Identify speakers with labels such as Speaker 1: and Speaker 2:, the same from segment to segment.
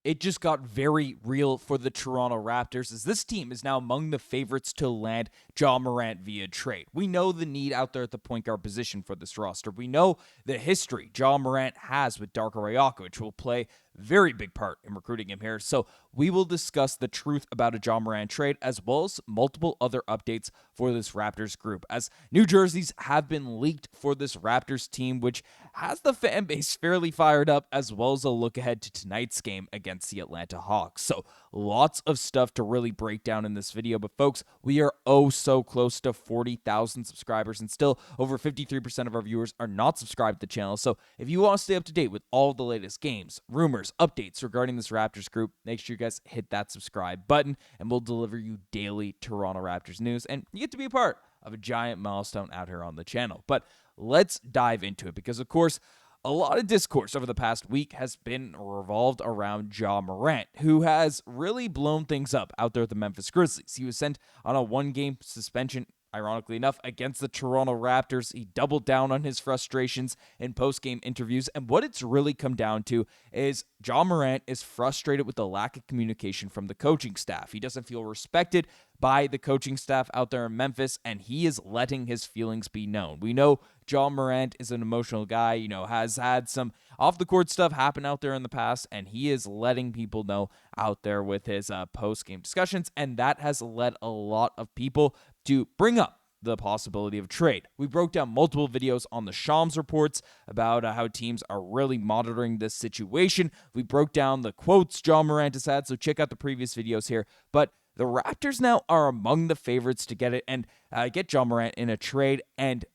Speaker 1: it just got very real for the Toronto Raptors, as this team is now among the favorites to land Ja Morant via trade. We know the need out there at the point guard position for this roster. We know the history Ja Morant has with Darko Rajaković will play very big part in recruiting him here. So we will discuss the truth about a Ja Morant trade, as well as multiple other updates for this Raptors group, as new jerseys have been leaked for this Raptors team, which has the fan base fairly fired up, as well as a look ahead to tonight's game against the Atlanta Hawks. So lots of stuff to really break down in this video. But folks, we are oh so close to 40,000 subscribers, and still over 53% of our viewers are not subscribed to the channel. So if you want to stay up to date with all the latest games, rumors, updates regarding this Raptors group, make sure you guys hit that subscribe button, and we'll deliver you daily Toronto Raptors news, and you get to be a part of a giant milestone out here on the channel. But let's dive into it, because of course a lot of discourse over the past week has been revolved around Ja Morant, who has really blown things up out there at the Memphis Grizzlies. He was sent on a one-game suspension, ironically enough, against the Toronto Raptors. He doubled down on his frustrations in post-game interviews, and what it's really come down to is Ja Morant is frustrated with the lack of communication from the coaching staff. He doesn't feel respected by the coaching staff out there in Memphis, and he is letting his feelings be known. We know Ja Morant is an emotional guy, has had some off-the-court stuff happen out there in the past, and he is letting people know out there with his post-game discussions, and that has led a lot of people to bring up the possibility of trade. We broke down multiple videos on the Shams reports about how teams are really monitoring this situation. We broke down the quotes Ja Morant has had, so check out the previous videos here. But the Raptors now are among the favorites to get it and get Ja Morant in a trade, and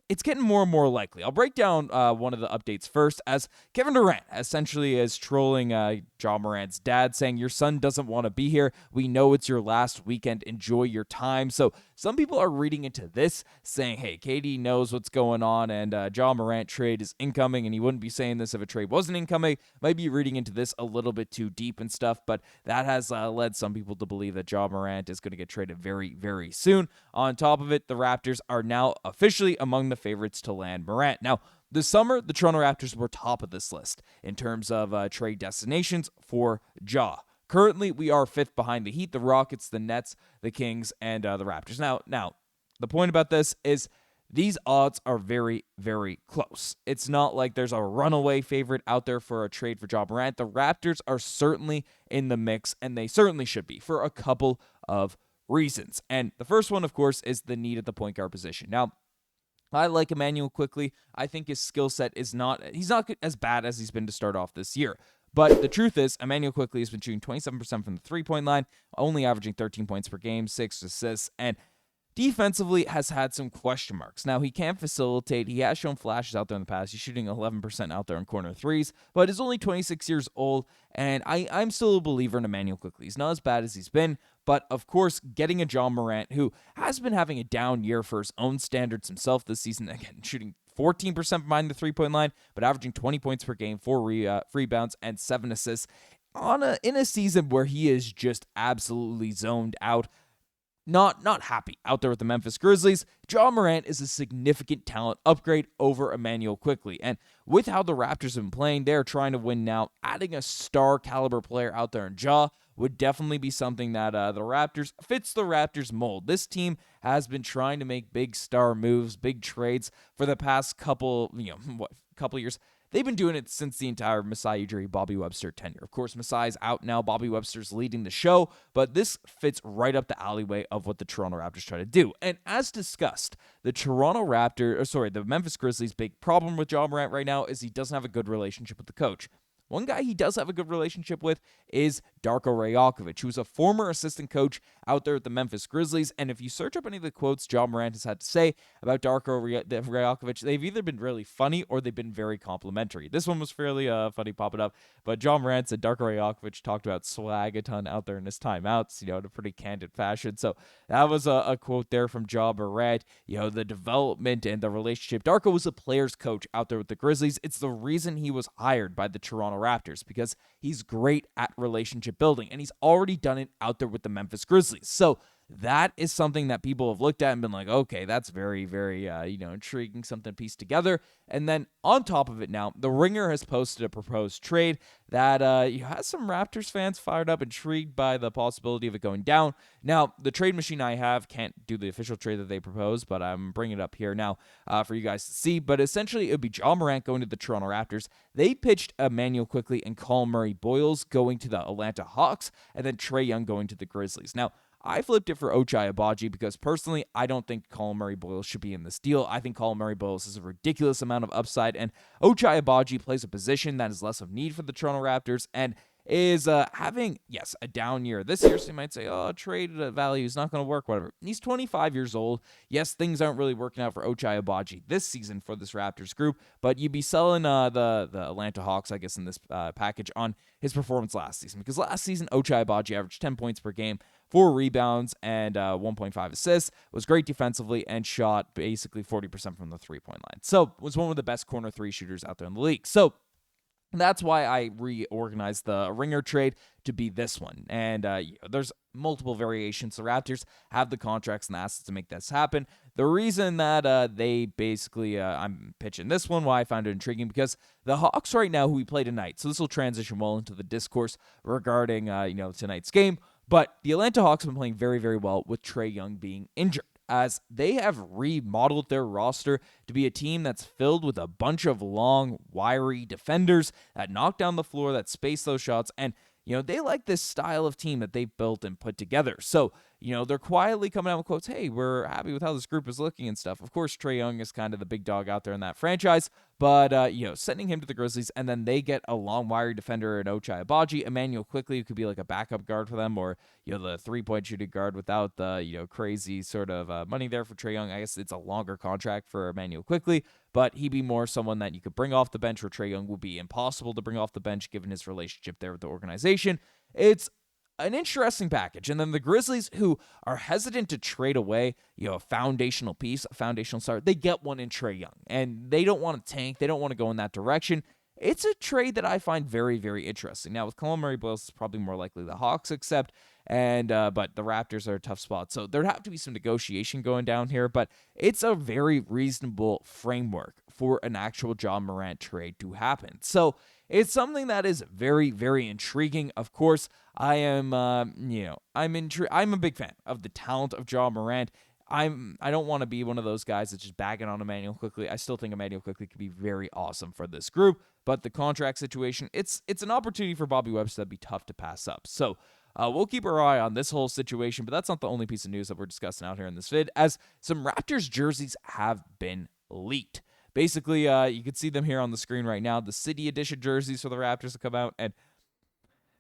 Speaker 1: it's getting more and more likely. I'll break down one of the updates first, as Kevin Durant essentially is trolling Ja Morant's dad, saying, "Your son doesn't want to be here. We know it's your last weekend. Enjoy your time." So some people are reading into this, saying, hey, KD knows what's going on, and Ja Morant trade is incoming, and he wouldn't be saying this if a trade wasn't incoming. Might be reading into this a little bit too deep and stuff, but that has led some people to believe that Ja Morant is going to get traded very, very soon. On top of it, the Raptors are now officially among the favorites to land Morant. Now, this summer, the Toronto Raptors were top of this list in terms of trade destinations for Ja. Currently, we are fifth behind the Heat, the Rockets, the Nets, the Kings, and the Raptors. Now, the point about this is these odds are very, very close. It's not like there's a runaway favorite out there for a trade for Ja Morant. The Raptors are certainly in the mix, and they certainly should be for a couple of reasons. And the first one, of course, is the need at the point guard position. Now, I like Immanuel Quickley. I think his skill set he's not as bad as he's been to start off this year. But the truth is, Immanuel Quickley has been shooting 27% from the three-point line, only averaging 13 points per game, 6 assists, and defensively has had some question marks. Now, he can facilitate. He has shown flashes out there in the past. He's shooting 11% out there in corner threes, but is only 26 years old, and I'm still a believer in Immanuel Quickley. He's not as bad as he's been, but of course, getting a Ja Morant, who has been having a down year for his own standards himself this season, again, shooting 14% behind the three-point line, but averaging 20 points per game, 4 rebounds, and 7 assists in a season where he is just absolutely zoned out. Not happy out there with the Memphis Grizzlies. Ja Morant is a significant talent upgrade over Immanuel Quickley. And with how the Raptors have been playing, they're trying to win now. Adding a star caliber player out there in Ja would definitely be something that the Raptors fits the Raptors mold. This team has been trying to make big star moves, big trades for the past couple years. They've been doing it since the entire Masai Ujiri, Bobby Webster tenure. Of course, Masai's out now. Bobby Webster's leading the show, but this fits right up the alleyway of what the Toronto Raptors try to do. And as discussed, the Memphis Grizzlies' big problem with Ja Morant right now is he doesn't have a good relationship with the coach. One guy he does have a good relationship with is Darko Rajaković, who's a former assistant coach out there at the Memphis Grizzlies. And if you search up any of the quotes Ja Morant has had to say about Darko Rajaković, they've either been really funny or they've been very complimentary. This one was fairly funny popping up, but Ja Morant said Darko Rajaković talked about swag a ton out there in his timeouts, in a pretty candid fashion. So that was a quote there from Ja Morant, the development and the relationship. Darko was a player's coach out there with the Grizzlies. It's the reason he was hired by the Toronto Raptors, because he's great at relationship building, and he's already done it out there with the Memphis Grizzlies. So that is something that people have looked at and been like, okay, that's very, very, intriguing, something pieced together. And then on top of it now, The Ringer has posted a proposed trade that has some Raptors fans fired up, intrigued by the possibility of it going down. Now, the trade machine I have can't do the official trade that they propose, but I'm bringing it up here now for you guys to see. But essentially, it would be Ja Morant going to the Toronto Raptors. They pitched Immanuel Quickley and Colin Murray-Boyles going to the Atlanta Hawks, and then Trae Young going to the Grizzlies. Now, I flipped it for Ochai Agbaji because personally, I don't think Colin Murray-Boyles should be in this deal. I think Colin Murray-Boyles has a ridiculous amount of upside, and Ochai Agbaji plays a position that is less of need for the Toronto Raptors and is having, yes, a down year this year. So you might say, oh, trade value is not going to work, whatever. He's 25 years old. Yes, things aren't really working out for Ochai Agbaji this season for this Raptors group, but you'd be selling the Atlanta Hawks, I guess, in this package on his performance last season. Because last season, Ochai Agbaji averaged 10 points per game, 4 rebounds, and 1.5 assists, was great defensively, and shot basically 40% from the three-point line. So was one of the best corner three shooters out there in the league. So that's why I reorganized the Ringer trade to be this one. And there's multiple variations. The Raptors have the contracts and the assets to make this happen. The reason that they basically, I'm pitching this one, why I found it intriguing, because the Hawks right now, who we play tonight, so this will transition well into the discourse regarding, tonight's game. But the Atlanta Hawks have been playing very, very well with Trae Young being injured, as they have remodeled their roster to be a team that's filled with a bunch of long, wiry defenders that knock down the floor, that space those shots, and they like this style of team that they've built and put together. So, they're quietly coming out with quotes, hey, we're happy with how this group is looking and stuff. Of course, Trae Young is kind of the big dog out there in that franchise, but, sending him to the Grizzlies, and then they get a long, wiry defender in Ochai Agbaji, Immanuel Quickley, who could be like a backup guard for them, or, the three-point shooting guard without the, crazy sort of money there for Trae Young. I guess it's a longer contract for Immanuel Quickley, but he'd be more someone that you could bring off the bench, where Trae Young would be impossible to bring off the bench given his relationship there with the organization. It's an interesting package. And then the Grizzlies, who are hesitant to trade away, a foundational piece, a foundational star, they get one in Trae Young. And they don't want to tank. They don't want to go in that direction. It's a trade that I find very, very interesting. Now, with Colin Murray-Boyles, it's probably more likely the Hawks accept, but the Raptors are a tough spot. So there'd have to be some negotiation going down here, but it's a very reasonable framework for an actual Ja Morant trade to happen. So it's something that is very, very intriguing. Of course, I am, I'm a big fan of the talent of Ja Morant. I don't want to be one of those guys that's just bagging on Immanuel Quickley. I still think Immanuel Quickley could be very awesome for this group, but the contract situation, it's an opportunity for Bobby Webster that'd be tough to pass up. So we'll keep our eye on this whole situation, but that's not the only piece of news that we're discussing out here in this vid, as some Raptors jerseys have been leaked. Basically, you can see them here on the screen right now, the City Edition jerseys for the Raptors have come out, and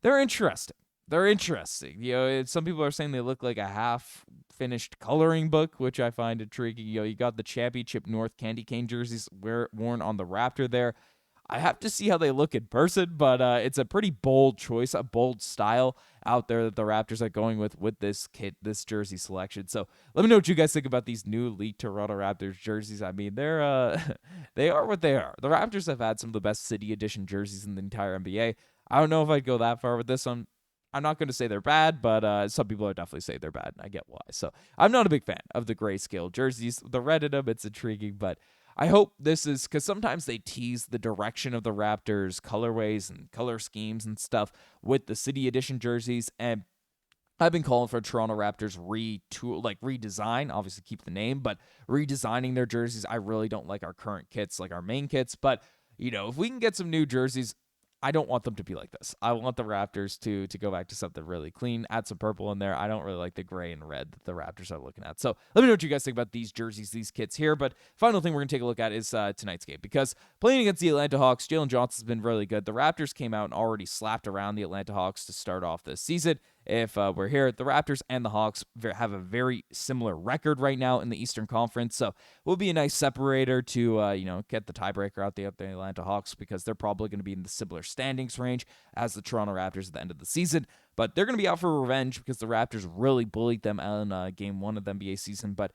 Speaker 1: they're interesting. Some people are saying they look like a half-finished coloring book, which I find intriguing. You got the Championship North candy cane jerseys worn on the Raptor there. I have to see how they look in person, but it's a pretty bold choice, a bold style out there that the Raptors are going with this this jersey selection. So let me know what you guys think about these new leaked Toronto Raptors jerseys. I mean, they're they are what they are. The Raptors have had some of the best City Edition jerseys in the entire NBA. I don't know if I'd go that far with this one. I'm not going to say they're bad, but some people are definitely say they're bad, and I get why. So I'm not a big fan of the grayscale jerseys. The red in them, it's intriguing, but I hope this is, because sometimes they tease the direction of the Raptors' colorways and color schemes and stuff with the City Edition jerseys, and I've been calling for Toronto Raptors redesign, obviously keep the name, but redesigning their jerseys. I really don't like our current kits, like our main kits, but if we can get some new jerseys, I don't want them to be like this. I want the Raptors to go back to something really clean, add some purple in there. I don't really like the gray and red that the Raptors are looking at. So let me know what you guys think about these jerseys, these kits here. But final thing we're going to take a look at is tonight's game, because playing against the Atlanta Hawks, Jalen Johnson's been really good. The Raptors came out and already slapped around the Atlanta Hawks to start off this season. If we're here, the Raptors and the Hawks have a very similar record right now in the Eastern Conference, so it will be a nice separator to get the tiebreaker out the Atlanta Hawks, because they're probably going to be in the similar standings range as the Toronto Raptors at the end of the season. But they're going to be out for revenge because the Raptors really bullied them in Game 1 of the NBA season. But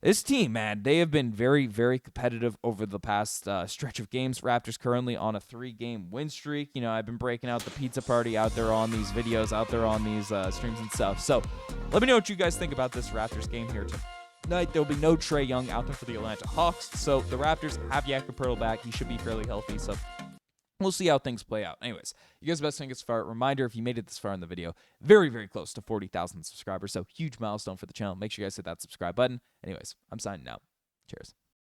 Speaker 1: This team, man, they have been very, very competitive over the past stretch of games. Raptors currently on a 3-game win streak. You know, I've been breaking out the pizza party out there on these videos, out there on these streams and stuff. So let me know what you guys think about this Raptors game here tonight. There will be no Trae Young out there for the Atlanta Hawks. So the Raptors have Jakob back. He should be fairly healthy. So we'll see how things play out. Anyways, you guys best think it's far. Reminder, if you made it this far in the video, very, very close to 40,000 subscribers. So huge milestone for the channel. Make sure you guys hit that subscribe button. Anyways, I'm signing out. Cheers.